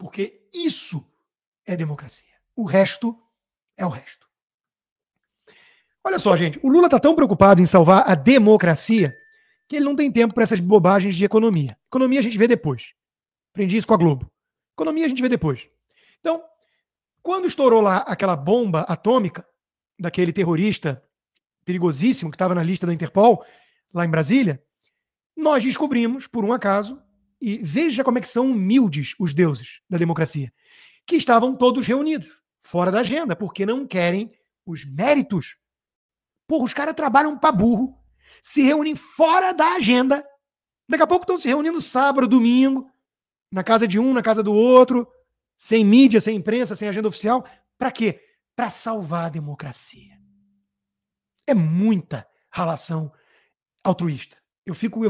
porque isso é democracia. O resto é o resto. Olha só, gente, o Lula está tão preocupado em salvar a democracia que ele não tem tempo para essas bobagens de economia. Economia a gente vê depois. Aprendi isso com a Globo. Economia a gente vê depois. Então, quando estourou lá aquela bomba atômica daquele terrorista perigosíssimo que estava na lista da Interpol, lá em Brasília, nós descobrimos, por um acaso, e veja como é que são humildes os deuses da democracia, que estavam todos reunidos, fora da agenda, porque não querem os méritos. Porra, os caras trabalham pra burro, se reúnem fora da agenda, daqui a pouco estão se reunindo sábado, domingo, na casa de um, na casa do outro, sem mídia, sem imprensa, sem agenda oficial. Pra quê? Pra salvar a democracia. É muita relação altruísta. Eu fico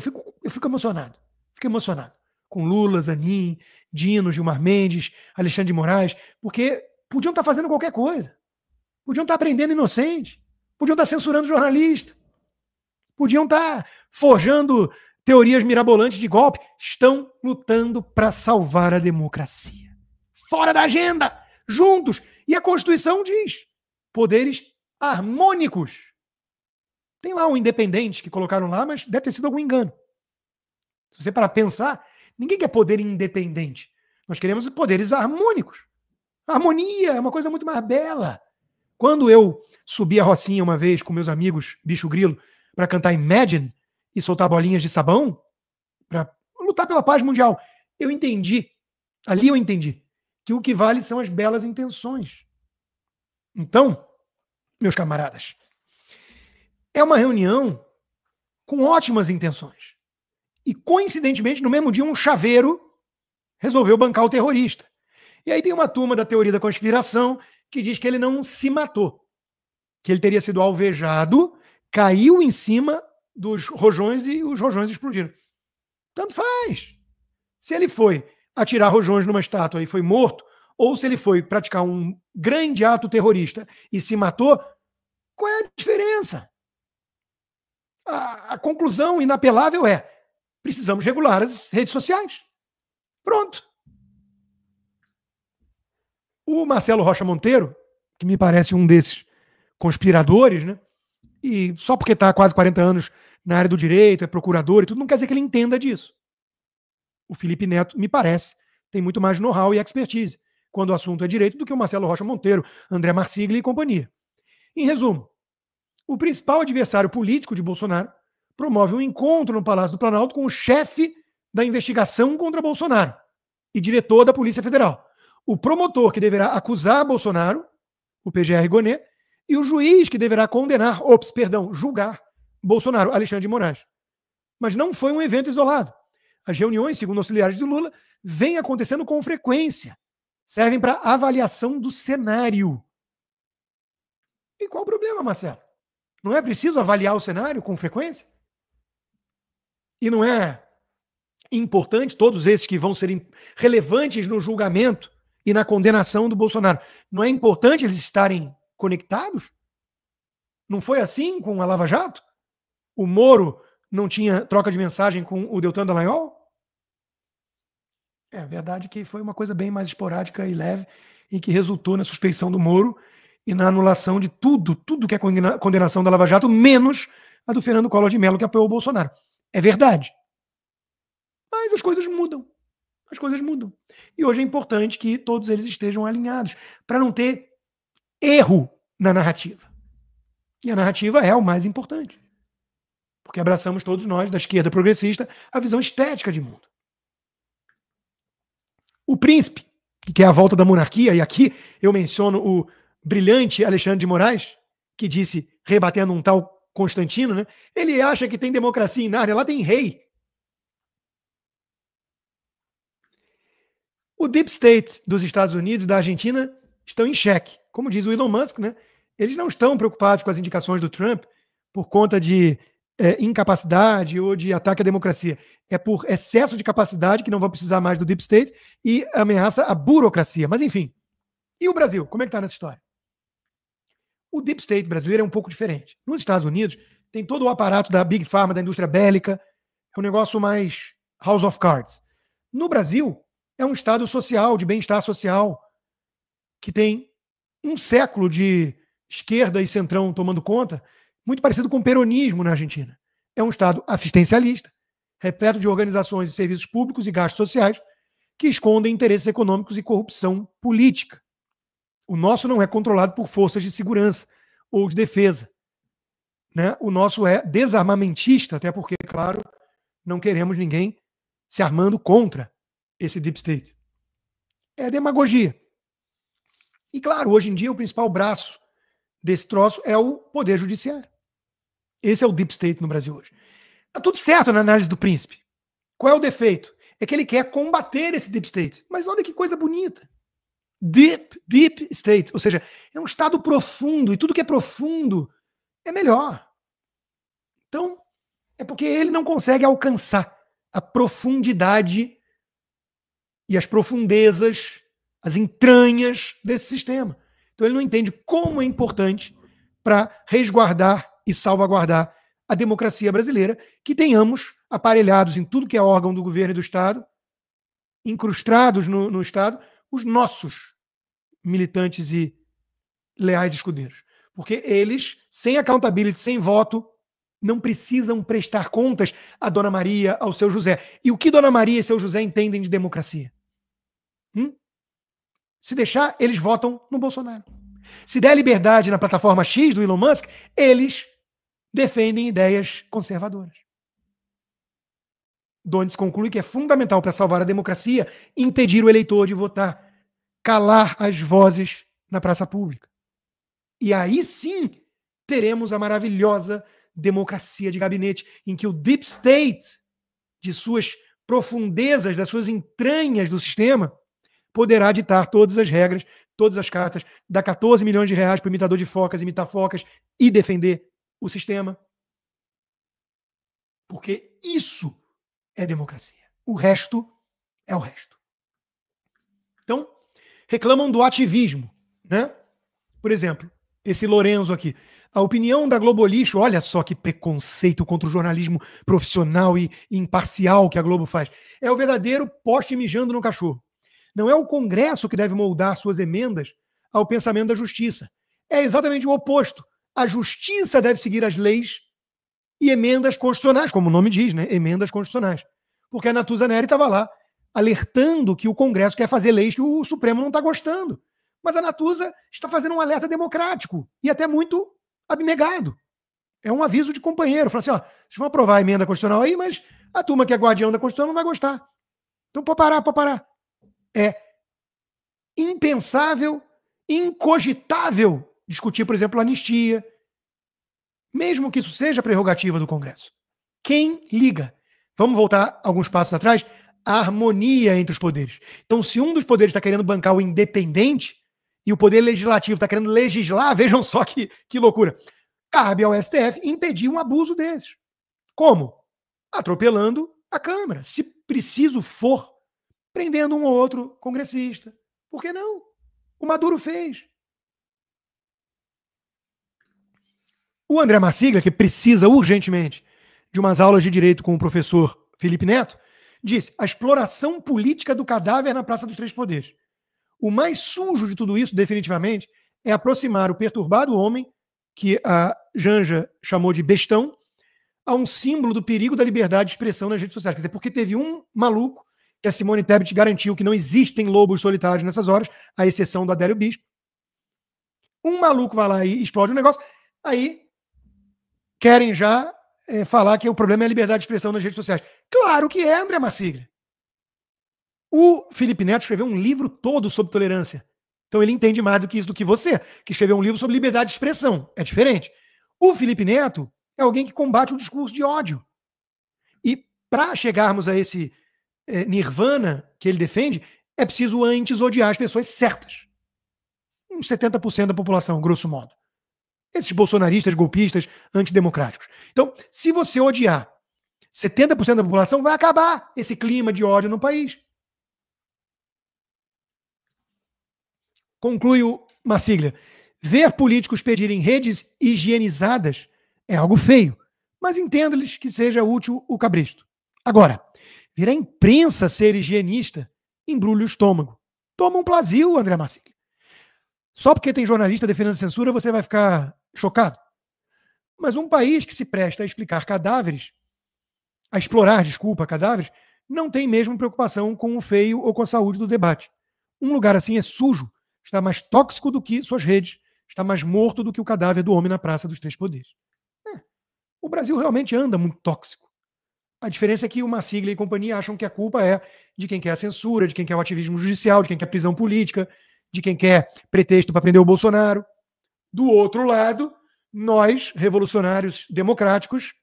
emocionado. Fico emocionado. Com Lula, Zanin, Dino, Gilmar Mendes, Alexandre de Moraes, porque podiam estar fazendo qualquer coisa. Podiam estar prendendo inocente. Podiam estar censurando jornalista. Podiam estar forjando teorias mirabolantes de golpe. Estão lutando para salvar a democracia. Fora da agenda, juntos. E a Constituição diz: poderes harmônicos. Tem lá um independente que colocaram lá, mas deve ter sido algum engano. Se você parar pensar, ninguém quer poder independente. Nós queremos poderes harmônicos. A harmonia é uma coisa muito mais bela. Quando eu subi a Rocinha uma vez com meus amigos Bicho Grilo para cantar Imagine e soltar bolinhas de sabão, para lutar pela paz mundial, eu entendi que o que vale são as belas intenções. Então, meus camaradas, é uma reunião com ótimas intenções. E, coincidentemente, no mesmo dia, um chaveiro resolveu bancar o terrorista. E aí tem uma turma da teoria da conspiração que diz que ele não se matou, que ele teria sido alvejado, caiu em cima dos rojões e os rojões explodiram. Tanto faz. Se ele foi atirar rojões numa estátua e foi morto, ou se ele foi praticar um grande ato terrorista e se matou, qual é a diferença? A conclusão inapelável é: precisamos regular as redes sociais. Pronto. O Marcelo Rocha Monteiro, que me parece um desses conspiradores, né? E só porque está há quase 40 anos na área do direito, é procurador e tudo, não quer dizer que ele entenda disso. O Felipe Neto, me parece, tem muito mais know-how e expertise quando o assunto é direito do que o Marcelo Rocha Monteiro, André Marsigli e companhia. Em resumo, o principal adversário político de Bolsonaro promove um encontro no Palácio do Planalto com o chefe da investigação contra Bolsonaro e diretor da Polícia Federal. O promotor que deverá acusar Bolsonaro, o PGR Gonet, e o juiz que deverá julgar Bolsonaro, Alexandre de Moraes. Mas não foi um evento isolado. As reuniões, segundo auxiliares de Lula, vêm acontecendo com frequência. Servem para avaliação do cenário. E qual o problema, Marcelo? Não é preciso avaliar o cenário com frequência? E não é importante todos esses que vão ser relevantes no julgamento e na condenação do Bolsonaro? Não é importante eles estarem conectados? Não foi assim com a Lava Jato? O Moro não tinha troca de mensagem com o Deltan Dallagnol? É verdade que foi uma coisa bem mais esporádica e leve e que resultou na suspeição do Moro e na anulação de tudo que é condenação da Lava Jato, menos a do Fernando Collor de Mello, que apoiou o Bolsonaro. É verdade. Mas as coisas mudam. As coisas mudam. E hoje é importante que todos eles estejam alinhados, para não ter erro na narrativa. E a narrativa é o mais importante. Porque abraçamos todos nós, da esquerda progressista, a visão estética de mundo. O príncipe, que é a volta da monarquia, e aqui eu menciono o brilhante Alexandre de Moraes, que disse, rebatendo um tal Constantino, né? Ele acha que tem democracia em Nárnia, lá tem rei. O Deep State dos Estados Unidos e da Argentina estão em xeque. Como diz o Elon Musk, né? Eles não estão preocupados com as indicações do Trump por conta de incapacidade ou de ataque à democracia. É por excesso de capacidade, que não vão precisar mais do Deep State, e ameaça a burocracia. Mas, enfim. E o Brasil? Como é que está nessa história? O Deep State brasileiro é um pouco diferente. Nos Estados Unidos, tem todo o aparato da Big Pharma, da indústria bélica, é um negócio mais House of Cards. No Brasil, É um Estado social, de bem-estar social, que tem um século de esquerda e centrão tomando conta, muito parecido com o peronismo na Argentina. É um Estado assistencialista, repleto de organizações e serviços públicos e gastos sociais que escondem interesses econômicos e corrupção política. O nosso não é controlado por forças de segurança ou de defesa. Né? O nosso é desarmamentista, até porque, claro, não queremos ninguém se armando contra esse deep state. É demagogia. E, claro, hoje em dia o principal braço desse troço é o poder judiciário. Esse é o deep state no Brasil hoje. Tá tudo certo na análise do príncipe. Qual é o defeito? É que ele quer combater esse deep state. Mas olha que coisa bonita. Deep state. Ou seja, é um estado profundo. E tudo que é profundo é melhor. Então, é porque ele não consegue alcançar a profundidade e as profundezas, as entranhas desse sistema. Então ele não entende como é importante para resguardar e salvaguardar a democracia brasileira, que tenhamos aparelhados em tudo que é órgão do governo e do Estado, incrustados no Estado, os nossos militantes e leais escudeiros. Porque eles, sem accountability, sem voto, não precisam prestar contas a Dona Maria, ao seu José. E o que Dona Maria e seu José entendem de democracia? Se deixar, eles votam no Bolsonaro. Se der liberdade na plataforma X do Elon Musk, eles defendem ideias conservadoras. Donde se conclui que é fundamental para salvar a democracia impedir o eleitor de votar, calar as vozes na praça pública. E aí sim teremos a maravilhosa democracia de gabinete, em que o deep state, de suas profundezas, das suas entranhas do sistema, poderá ditar todas as regras, todas as cartas, dar 14 milhões de reais para o imitador de focas, imitar focas e defender o sistema. Porque isso é democracia. O resto é o resto. Então, reclamam do ativismo, né? Por exemplo, esse Lorenzo aqui. A opinião da Globo Lixo, olha só que preconceito contra o jornalismo profissional e imparcial que a Globo faz. É o verdadeiro poste mijando no cachorro. Não é o Congresso que deve moldar suas emendas ao pensamento da justiça. É exatamente o oposto. A justiça deve seguir as leis e emendas constitucionais, como o nome diz, né? Emendas constitucionais. Porque a Natuza Neri estava lá alertando que o Congresso quer fazer leis que o Supremo não está gostando. Mas a Natuza está fazendo um alerta democrático e até muito abnegado. É um aviso de companheiro. Fala assim, ó, vocês vão aprovar a emenda constitucional aí, mas a turma que é guardião da Constituição não vai gostar. Então pode parar. É impensável, incogitável discutir, por exemplo, a anistia, mesmo que isso seja prerrogativa do Congresso. Quem liga? Vamos voltar alguns passos atrás? A harmonia entre os poderes. Então, se um dos poderes está querendo bancar o independente e o poder legislativo está querendo legislar, vejam só que loucura. Cabe ao STF impedir um abuso desses. Como? Atropelando a Câmara. Se preciso for, prendendo um ou outro congressista. Por que não? O Maduro fez. O André Marsiglia, que precisa urgentemente de umas aulas de direito com o professor Felipe Neto, disse: a exploração política do cadáver na Praça dos Três Poderes. O mais sujo de tudo isso, definitivamente, é aproximar o perturbado homem, que a Janja chamou de bestão, a um símbolo do perigo da liberdade de expressão nas redes sociais. Quer dizer, porque teve um maluco, que a Simone Tebet garantiu que não existem lobos solitários nessas horas, à exceção do Adélio Bispo. Um maluco vai lá e explode um negócio, aí querem já falar que o problema é a liberdade de expressão nas redes sociais. Claro que é, André Marsiglia. O Felipe Neto escreveu um livro todo sobre tolerância. Então ele entende mais do que isso do que você, que escreveu um livro sobre liberdade de expressão. É diferente. O Felipe Neto é alguém que combate o discurso de ódio. E para chegarmos a esse nirvana que ele defende, é preciso antes odiar as pessoas certas. Uns 70% da população, grosso modo. Esses bolsonaristas, golpistas, antidemocráticos. Então, se você odiar 70% da população, vai acabar esse clima de ódio no país. Conclui o Marsiglia. Ver políticos pedirem redes higienizadas é algo feio, mas entendo-lhes que seja útil o cabresto. Agora, ver a imprensa ser higienista embrulha o estômago. Toma um Plasil, André Marcílio. Só porque tem jornalista defendendo a censura, você vai ficar chocado. Mas um país que se presta a explicar cadáveres, a explorar, desculpa, cadáveres, não tem mesmo preocupação com o feio ou com a saúde do debate. Um lugar assim é sujo, está mais tóxico do que suas redes, está mais morto do que o cadáver do homem na Praça dos Três Poderes. O Brasil realmente anda muito tóxico. A diferença é que o Marcílio e companhia acham que a culpa é de quem quer a censura, de quem quer o ativismo judicial, de quem quer prisão política, de quem quer pretexto para prender o Bolsonaro. Do outro lado, nós, revolucionários democráticos,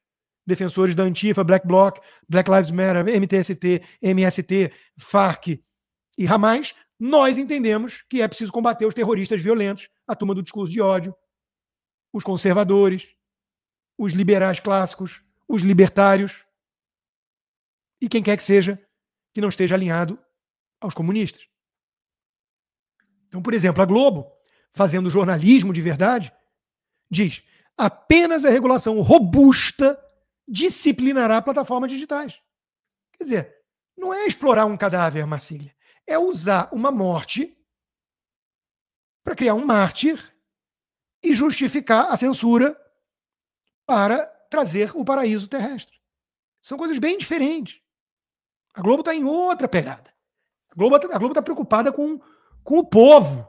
defensores da Antifa, Black Bloc, Black Lives Matter, MTST, MST, FARC e Hamas, nós entendemos que é preciso combater os terroristas violentos, a turma do discurso de ódio, os conservadores, os liberais clássicos, os libertários e quem quer que seja que não esteja alinhado aos comunistas. Então, por exemplo, a Globo, fazendo jornalismo de verdade, diz: apenas a regulação robusta disciplinará plataformas digitais. Quer dizer, não é explorar um cadáver, Marcília, é usar uma morte para criar um mártir e justificar a censura para trazer o paraíso terrestre. São coisas bem diferentes. A Globo está em outra pegada. A Globo está preocupada com o povo.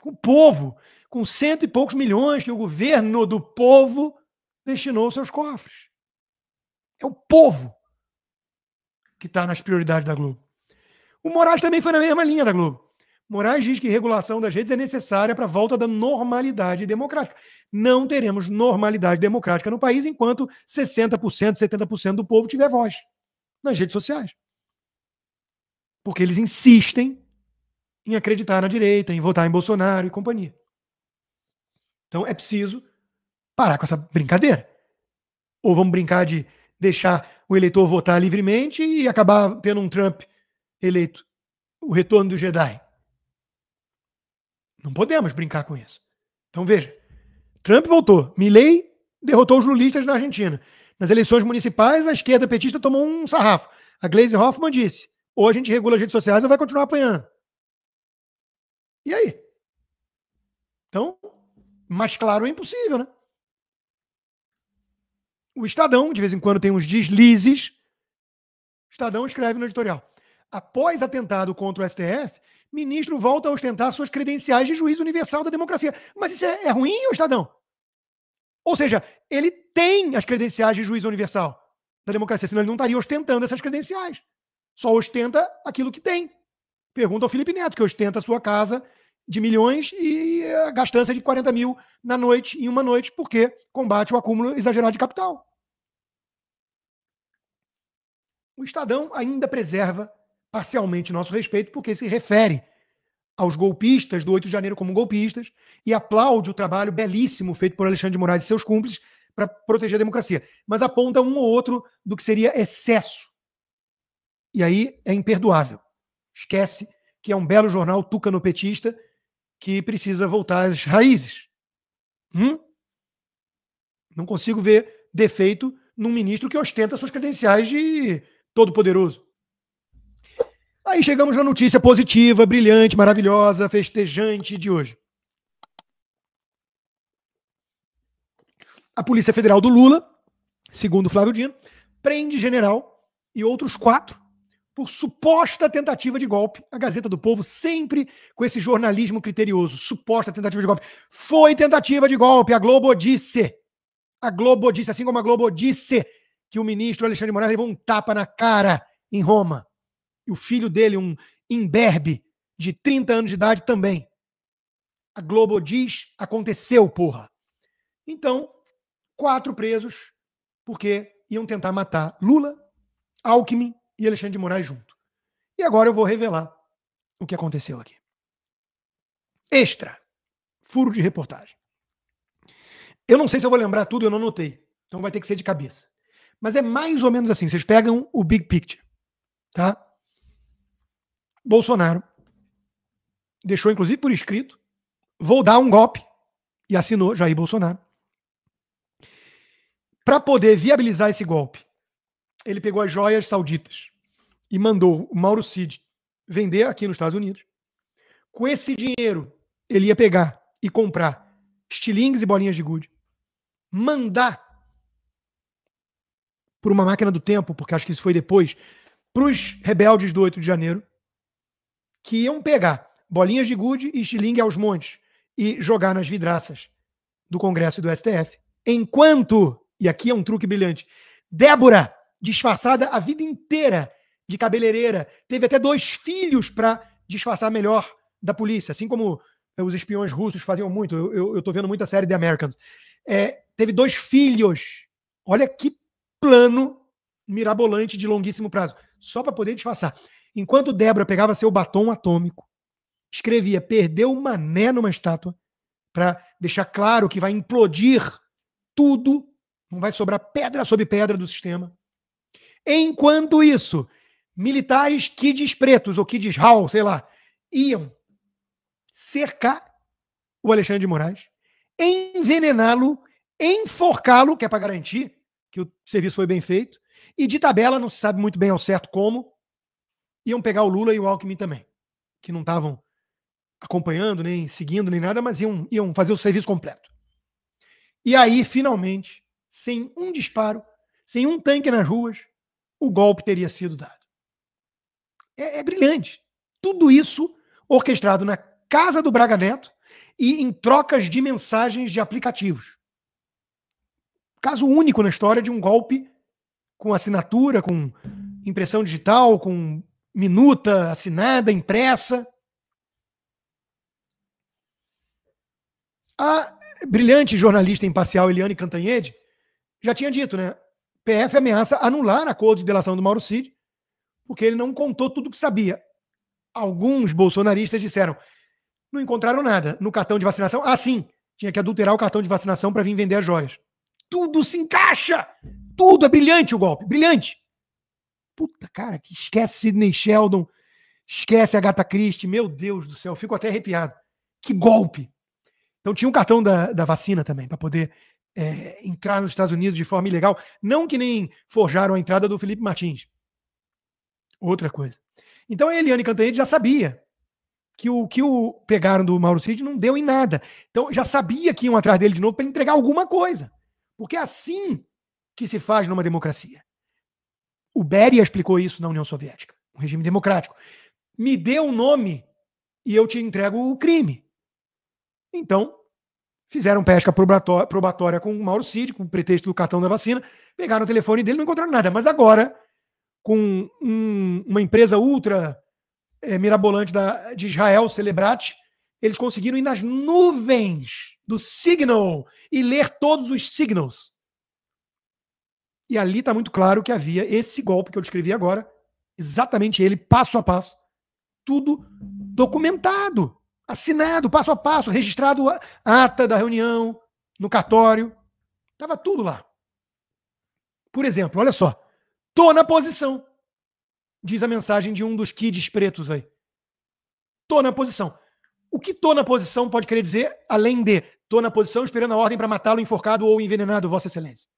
Com o povo. Com 100 e poucos milhões que o governo do povo destinou aos seus cofres. É o povo que está nas prioridades da Globo. O Moraes também foi na mesma linha da Globo. Moraes diz que regulação das redes é necessária para a volta da normalidade democrática. Não teremos normalidade democrática no país enquanto 60%, 70% do povo tiver voz nas redes sociais. Porque eles insistem em acreditar na direita, em votar em Bolsonaro e companhia. Então é preciso parar com essa brincadeira. Ou vamos brincar de deixar o eleitor votar livremente e acabar tendo um Trump eleito. O retorno do Jedi. Não podemos brincar com isso. Então veja, Trump voltou, Milei derrotou os lulistas na Argentina. Nas eleições municipais, a esquerda petista tomou um sarrafo. A Gleisi Hoffmann disse: ou a gente regula as redes sociais ou vai continuar apanhando. E aí? Então, mais claro é impossível, né? O Estadão, de vez em quando, tem uns deslizes. O Estadão escreve no editorial: após atentado contra o STF, ministro volta a ostentar suas credenciais de juiz universal da democracia. Mas isso é ruim, ô Estadão? Ou seja, ele tem as credenciais de juiz universal da democracia, senão ele não estaria ostentando essas credenciais. Só ostenta aquilo que tem. Pergunta ao Felipe Neto, que ostenta a sua casa de milhões e a gastança de 40 mil na noite, em uma noite, porque combate o acúmulo exagerado de capital. O Estadão ainda preserva parcialmente nosso respeito, porque se refere aos golpistas do 8 de janeiro como golpistas e aplaude o trabalho belíssimo feito por Alexandre de Moraes e seus cúmplices para proteger a democracia. Mas aponta um ou outro do que seria excesso. E aí é imperdoável. Esquece que é um belo jornal tucanopetista que precisa voltar às raízes. Não consigo ver defeito num ministro que ostenta suas credenciais de todo-poderoso. Aí chegamos na notícia positiva, brilhante, maravilhosa, festejante de hoje. A Polícia Federal do Lula, segundo Flávio Dino, prende general e outros 4 por suposta tentativa de golpe. A Gazeta do Povo sempre com esse jornalismo criterioso. Suposta tentativa de golpe. Foi tentativa de golpe. A Globo disse. A Globo disse, assim como a Globo disse que o ministro Alexandre de Moraes levou um tapa na cara em Roma. E o filho dele, um imberbe de 30 anos de idade também. A Globo diz, aconteceu, porra. Então, 4 presos, porque iam tentar matar Lula, Alckmin e Alexandre de Moraes junto. E agora eu vou revelar o que aconteceu aqui. Extra. Furo de reportagem. Eu não sei se eu vou lembrar tudo, eu não anotei. Então vai ter que ser de cabeça. Mas é mais ou menos assim. Vocês pegam o big picture. Tá? Bolsonaro deixou, inclusive por escrito, vou dar um golpe, e assinou Jair Bolsonaro. Para poder viabilizar esse golpe, ele pegou as joias sauditas e mandou o Mauro Cid vender aqui nos Estados Unidos. Com esse dinheiro, ele ia pegar e comprar estilingues e bolinhas de gude, mandar por uma máquina do tempo, porque acho que isso foi depois, para os rebeldes do 8 de janeiro, que iam pegar bolinhas de gude e estilingue aos montes e jogar nas vidraças do Congresso e do STF. Enquanto, e aqui é um truque brilhante, Débora, disfarçada a vida inteira de cabeleireira, teve até 2 filhos para disfarçar melhor da polícia, assim como os espiões russos faziam muito. Eu tô vendo muita série The Americans. Teve 2 filhos. Olha que plano mirabolante de longuíssimo prazo, só para poder disfarçar. Enquanto Débora pegava seu batom atômico, escrevia "perdeu o mané numa estátua", para deixar claro que vai implodir tudo, não vai sobrar pedra sobre pedra do sistema. Enquanto isso, militares kids pretos, ou kids Hall, sei lá, iam cercar o Alexandre de Moraes, envenená-lo, enforcá-lo, que é para garantir que o serviço foi bem feito, e de tabela, não se sabe muito bem ao certo como, iam pegar o Lula e o Alckmin também, que não estavam acompanhando, nem seguindo, nem nada, mas iam fazer o serviço completo. E aí, finalmente, sem um disparo, sem um tanque nas ruas, o golpe teria sido dado. É brilhante. Tudo isso orquestrado na casa do Braga Neto e em trocas de mensagens de aplicativos. Caso único na história de um golpe com assinatura, com impressão digital, com minuta assinada, impressa. A brilhante jornalista imparcial Eliane Cantanhede já tinha dito, né? PF ameaça anular acordo de delação do Mauro Cid, porque ele não contou tudo o que sabia. Alguns bolsonaristas disseram, não encontraram nada no cartão de vacinação. Ah, sim, tinha que adulterar o cartão de vacinação para vir vender as joias. Tudo se encaixa! Tudo é brilhante o golpe, brilhante. Puta, cara, que esquece Sidney Sheldon, esquece Agatha Christie, meu Deus do céu, fico até arrepiado. Que golpe! Então tinha um cartão da vacina também, para poder entrar nos Estados Unidos de forma ilegal. Não que nem forjaram a entrada do Felipe Martins. Outra coisa. Então a Eliane Cantanhede já sabia que o que pegaram do Mauro Cid não deu em nada. Então já sabia que iam atrás dele de novo para entregar alguma coisa. Porque é assim que se faz numa democracia. O Beria explicou isso na União Soviética, um regime democrático. Me dê um nome e eu te entrego o crime. Então, fizeram pesca probatória com o Mauro Cid, com o pretexto do cartão da vacina, pegaram o telefone dele e não encontraram nada. Mas agora, com uma empresa ultra mirabolante de Israel, Celebrate, eles conseguiram ir nas nuvens do Signal e ler todos os signals. E ali está muito claro que havia esse golpe que eu descrevi agora, exatamente ele, passo a passo, tudo documentado, assinado, passo a passo, registrado a ata da reunião, no cartório, estava tudo lá. Por exemplo, olha só, tô na posição, diz a mensagem de um dos kids pretos aí. Tô na posição. O que tô na posição pode querer dizer, além de tô na posição esperando a ordem para matá-lo, enforcado ou envenenado, Vossa Excelência?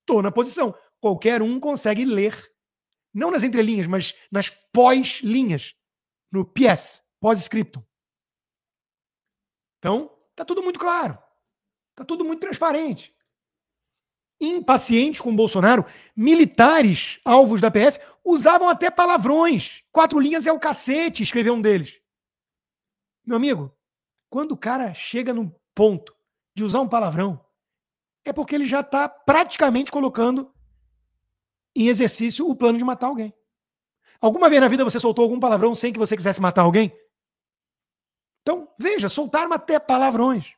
Tô na posição. Qualquer um consegue ler, não nas entrelinhas, mas nas pós-linhas, no PS, pós-scriptum. Então, tá tudo muito claro. Tá tudo muito transparente. Impacientes com o Bolsonaro, militares, alvos da PF, usavam até palavrões. 4 linhas é o cacete, escreveu um deles. Meu amigo, quando o cara chega num ponto de usar um palavrão, é porque ele já está praticamente colocando em exercício o plano de matar alguém. Alguma vez na vida você soltou algum palavrão sem que você quisesse matar alguém? Então, veja, soltaram até palavrões.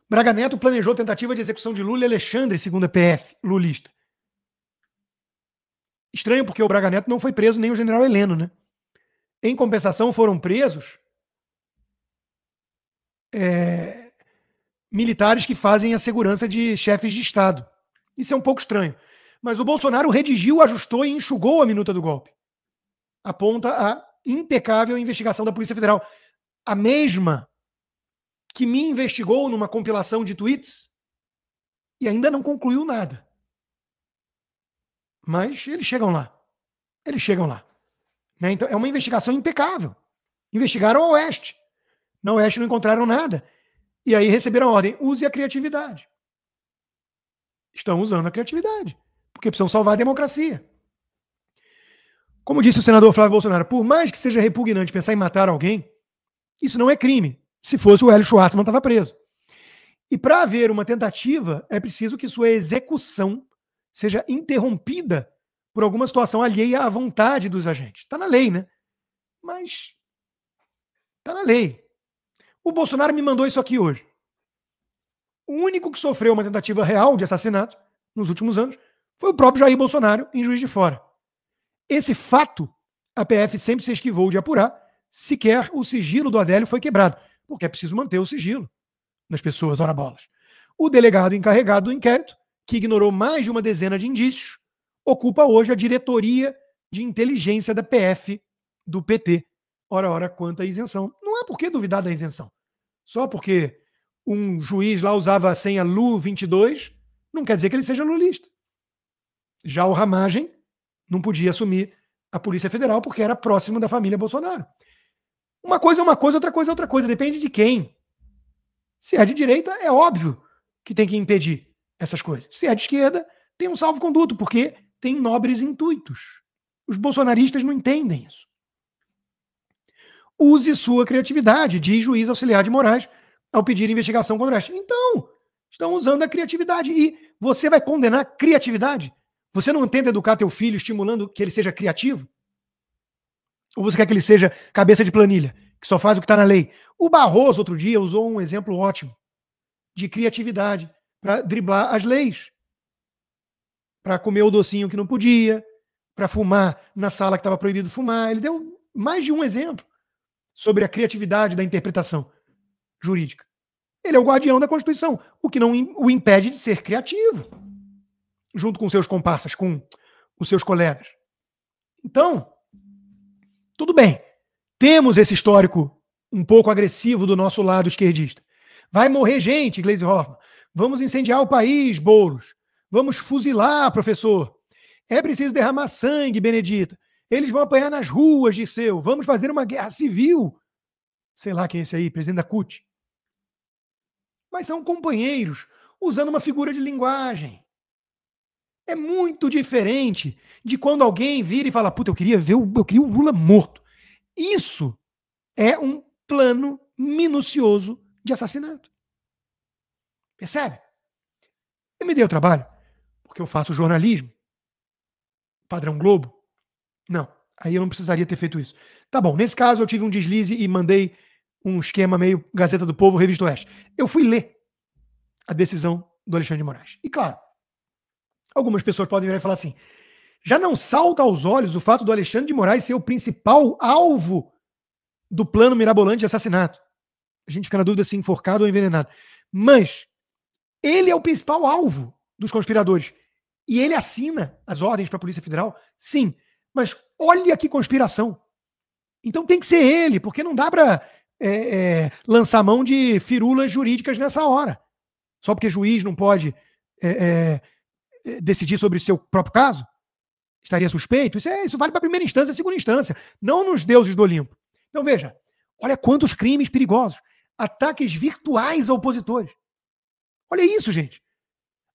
Braga Neto planejou tentativa de execução de Lula e Alexandre, segundo a PF, lulista. Estranho porque o Braga Neto não foi preso, nem o general Heleno, né? Em compensação, foram presos militares que fazem a segurança de chefes de Estado. Isso é um pouco estranho. Mas o Bolsonaro redigiu, ajustou e enxugou a minuta do golpe. Aponta a impecável investigação da Polícia Federal. A mesma que me investigou numa compilação de tweets e ainda não concluiu nada. Mas eles chegam lá. Eles chegam lá. Né? Então, é uma investigação impecável. Investigaram o Oeste. Na Oeste não encontraram nada. E aí receberam a ordem, use a criatividade. Estão usando a criatividade. Porque precisam salvar a democracia. Como disse o senador Flávio Bolsonaro, por mais que seja repugnante pensar em matar alguém, isso não é crime. Se fosse o Hélio Schwartzman, estava preso. E para haver uma tentativa, é preciso que sua execução seja interrompida por alguma situação alheia à vontade dos agentes. Está na lei, né? Mas está na lei. O Bolsonaro me mandou isso aqui hoje. O único que sofreu uma tentativa real de assassinato nos últimos anos foi o próprio Jair Bolsonaro em Juiz de Fora. Esse fato, a PF sempre se esquivou de apurar, sequer o sigilo do Adélio foi quebrado, porque é preciso manter o sigilo das pessoas, ora bolas. O delegado encarregado do inquérito, que ignorou mais de uma dezena de indícios, ocupa hoje a diretoria de inteligência da PF do PT. Ora, quanto à isenção. Não há por que duvidar da isenção. Só porque um juiz lá usava a senha Lu22, não quer dizer que ele seja lulista. Já o Ramagem não podia assumir a Polícia Federal porque era próximo da família Bolsonaro. Uma coisa é uma coisa, outra coisa é outra coisa. Depende de quem. Se é de direita, é óbvio que tem que impedir essas coisas. Se é de esquerda, tem um salvo-conduto, porque tem nobres intuitos. Os bolsonaristas não entendem isso. Use sua criatividade, diz juiz auxiliar de Moraes, ao pedir investigação contra o Oeste. Então, estão usando a criatividade. E você vai condenar a criatividade? Você não tenta educar teu filho estimulando que ele seja criativo? Ou você quer que ele seja cabeça de planilha, que só faz o que está na lei? O Barroso, outro dia, usou um exemplo ótimo de criatividade para driblar as leis. Para comer o docinho que não podia, para fumar na sala que estava proibido fumar. Ele deu mais de um exemplo sobre a criatividade da interpretação jurídica. Ele é o guardião da Constituição, o que não o impede de ser criativo, junto com seus comparsas, com os seus colegas. Então, tudo bem. Temos esse histórico um pouco agressivo do nosso lado esquerdista. Vai morrer gente, Gleisi Hoffmann. Vamos incendiar o país, Boulos. Vamos fuzilar, professor. É preciso derramar sangue, Benedita. Eles vão apanhar nas ruas, Dirceu. Vamos fazer uma guerra civil. Sei lá quem é esse aí, presidente da CUT. Mas são companheiros, usando uma figura de linguagem. É muito diferente de quando alguém vira e fala, puta, eu queria o Lula morto. Isso é um plano minucioso de assassinato. Percebe? Eu me dei o trabalho, porque eu faço jornalismo, padrão Globo. Não, aí eu não precisaria ter feito isso. Tá bom, nesse caso eu tive um deslize e mandei um esquema meio Gazeta do Povo, Revista Oeste. Eu fui ler a decisão do Alexandre de Moraes. E claro, algumas pessoas podem virar e falar assim, já não salta aos olhos o fato do Alexandre de Moraes ser o principal alvo do plano mirabolante de assassinato. A gente fica na dúvida se enforcado ou envenenado. Mas ele é o principal alvo dos conspiradores. E ele assina as ordens para a Polícia Federal? Sim. Mas olha que conspiração. Então tem que ser ele, porque não dá para lançar mão de firulas jurídicas nessa hora. Só porque juiz não pode decidir sobre o seu próprio caso? Estaria suspeito? Isso vale para a primeira instância e segunda instância, não nos deuses do Olimpo. Então veja, olha quantos crimes perigosos. Ataques virtuais a opositores. Olha isso, gente.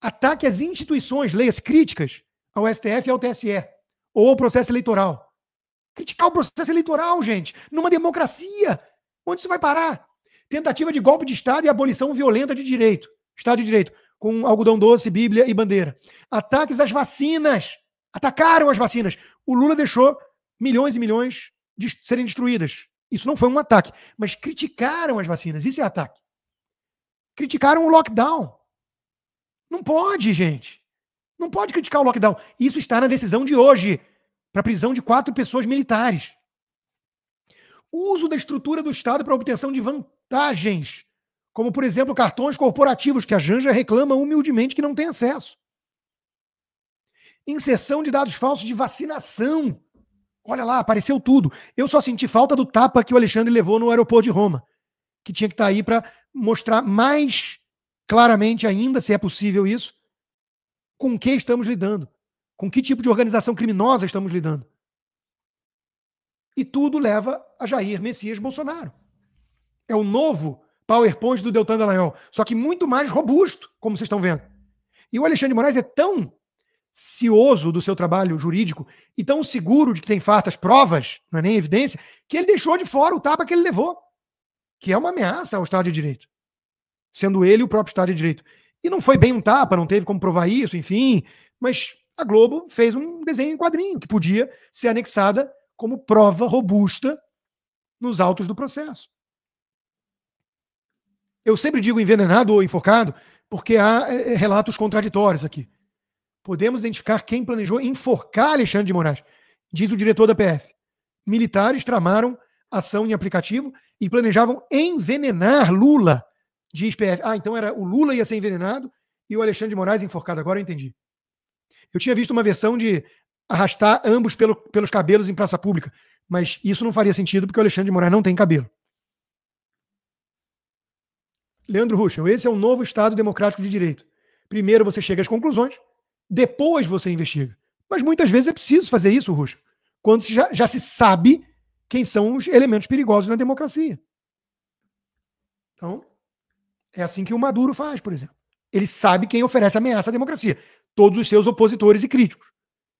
Ataque às instituições, leias críticas ao STF e ao TSE, ou ao processo eleitoral. Criticar o processo eleitoral, gente, numa democracia. Onde isso vai parar? Tentativa de golpe de Estado e abolição violenta de direito. Estado de Direito, com algodão doce, Bíblia e bandeira. Ataques às vacinas. Atacaram as vacinas. O Lula deixou milhões e milhões de serem destruídas. Isso não foi um ataque, mas criticaram as vacinas. Isso é ataque. Criticaram o lockdown. Não pode, gente. Não pode criticar o lockdown. Isso está na decisão de hoje, para a prisão de 4 pessoas militares. O uso da estrutura do Estado para obtenção de vantagens, como, por exemplo, cartões corporativos, que a Janja reclama humildemente que não tem acesso. Inserção de dados falsos de vacinação. Olha lá, apareceu tudo. Eu só senti falta do tapa que o Alexandre levou no aeroporto de Roma, que tinha que estar aí para mostrar mais claramente ainda, se é possível isso, com que estamos lidando, com que tipo de organização criminosa estamos lidando. E tudo leva a Jair Messias Bolsonaro. É o novo PowerPoint do Deltan Dallagnol, só que muito mais robusto, como vocês estão vendo. E o Alexandre de Moraes é tão cioso do seu trabalho jurídico e tão seguro de que tem fartas provas, não é nem evidência, que ele deixou de fora o tapa que ele levou, que é uma ameaça ao Estado de Direito, sendo ele o próprio Estado de Direito. E não foi bem um tapa, não teve como provar isso, enfim, mas a Globo fez um desenho em quadrinho que podia ser anexada como prova robusta nos autos do processo. Eu sempre digo envenenado ou enforcado porque há relatos contraditórios aqui. Podemos identificar quem planejou enforcar Alexandre de Moraes, diz o diretor da PF. Militares tramaram ação em aplicativo e planejavam envenenar Lula, diz PF. Ah, então era o Lula ia ser envenenado e o Alexandre de Moraes enforcado. Agora eu entendi. Eu tinha visto uma versão de arrastar ambos pelos cabelos em praça pública, mas isso não faria sentido porque o Alexandre de Moraes não tem cabelo. Leandro Ruschel, esse é o novo Estado Democrático de Direito. Primeiro você chega às conclusões, depois você investiga. Mas muitas vezes é preciso fazer isso, Ruschel, quando já se sabe quem são os elementos perigosos na democracia. Então, é assim que o Maduro faz, por exemplo. Ele sabe quem oferece ameaça à democracia. Todos os seus opositores e críticos.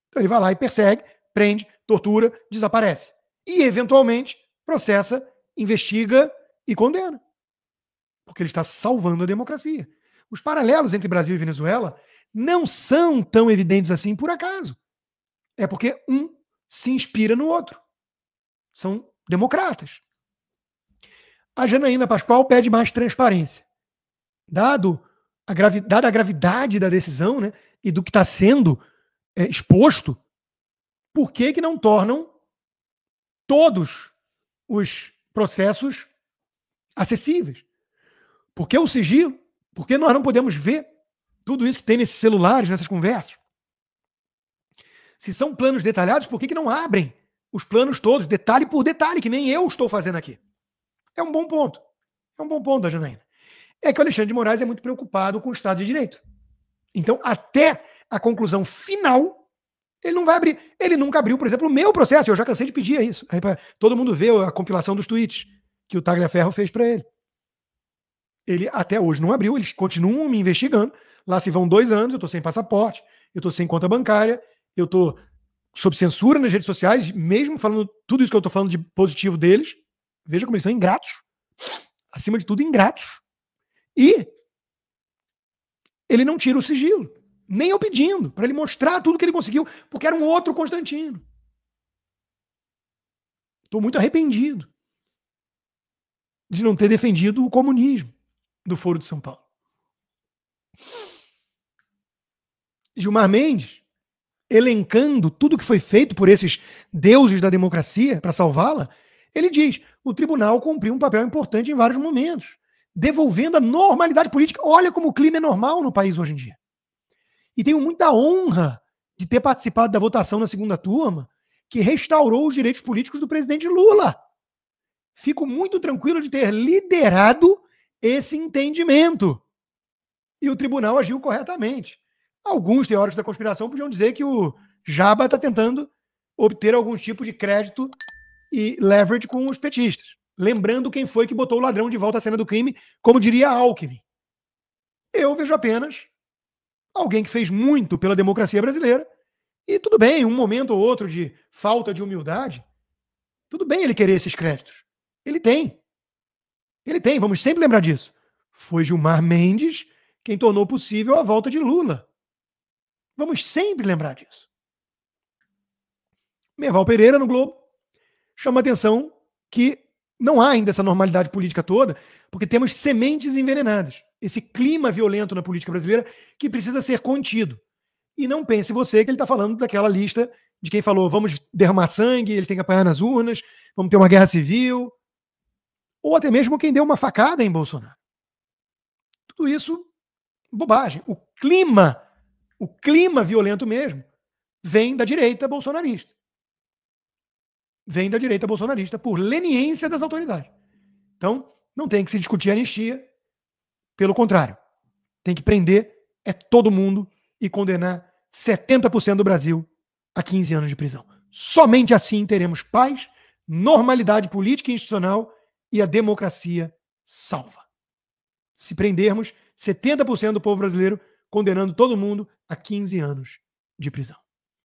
Então ele vai lá e persegue, prende, tortura, desaparece. E, eventualmente, processa, investiga e condena. Porque ele está salvando a democracia. Os paralelos entre Brasil e Venezuela não são tão evidentes assim por acaso. É porque um se inspira no outro. São democratas. A Janaína Pascoal pede mais transparência. Dada a gravidade da decisão, né, e do que está sendo exposto, por que não tornam todos os processos acessíveis? Por que o sigilo? Por que nós não podemos ver tudo isso que tem nesses celulares, nessas conversas? Se são planos detalhados, por que não abrem os planos todos, detalhe por detalhe, que nem eu estou fazendo aqui? É um bom ponto. É um bom ponto da Janaína. É que o Alexandre de Moraes é muito preocupado com o Estado de Direito. Então, até a conclusão final, ele não vai abrir. Ele nunca abriu, por exemplo, o meu processo. Eu já cansei de pedir isso. Aí, todo mundo vê a compilação dos tweets que o Tagliaferro fez para ele. Ele até hoje não abriu, eles continuam me investigando. Lá se vão 2 anos, eu estou sem passaporte, eu estou sem conta bancária, eu estou sob censura nas redes sociais, mesmo falando tudo isso que eu estou falando de positivo deles. Veja como eles são ingratos. Acima de tudo, ingratos. E ele não tira o sigilo. Nem eu pedindo, para ele mostrar tudo que ele conseguiu, porque era um outro Constantino. Estou muito arrependido de não ter defendido o comunismo do Foro de São Paulo. Gilmar Mendes, elencando tudo que foi feito por esses deuses da democracia para salvá-la, ele diz: o tribunal cumpriu um papel importante em vários momentos, devolvendo a normalidade política. Olha como o clima é normal no país hoje em dia. E tenho muita honra de ter participado da votação na segunda turma, que restaurou os direitos políticos do presidente Lula. Fico muito tranquilo de ter liderado esse entendimento. E o tribunal agiu corretamente. Alguns teóricos da conspiração podiam dizer que o Jaba está tentando obter algum tipo de crédito e leverage com os petistas. Lembrando quem foi que botou o ladrão de volta à cena do crime, como diria Alckmin. Eu vejo apenas alguém que fez muito pela democracia brasileira. E tudo bem, um momento ou outro de falta de humildade, tudo bem ele querer esses créditos. Ele tem. Ele tem, vamos sempre lembrar disso. Foi Gilmar Mendes quem tornou possível a volta de Lula. Vamos sempre lembrar disso. Merval Pereira, no Globo, chama a atenção que não há ainda essa normalidade política toda, porque temos sementes envenenadas. Esse clima violento na política brasileira que precisa ser contido. E não pense você que ele está falando daquela lista de quem falou: vamos derramar sangue, eles têm que apanhar nas urnas, vamos ter uma guerra civil. Ou até mesmo quem deu uma facada em Bolsonaro. Tudo isso, bobagem. O clima violento mesmo, vem da direita bolsonarista. Vem da direita bolsonarista por leniência das autoridades. Então, não tem que se discutir anistia. Pelo contrário, tem que prender todo mundo e condenar 70% do Brasil a 15 anos de prisão. Somente assim teremos paz, normalidade política e institucional e a democracia salva. Se prendermos 70% do povo brasileiro, condenando todo mundo a 15 anos de prisão.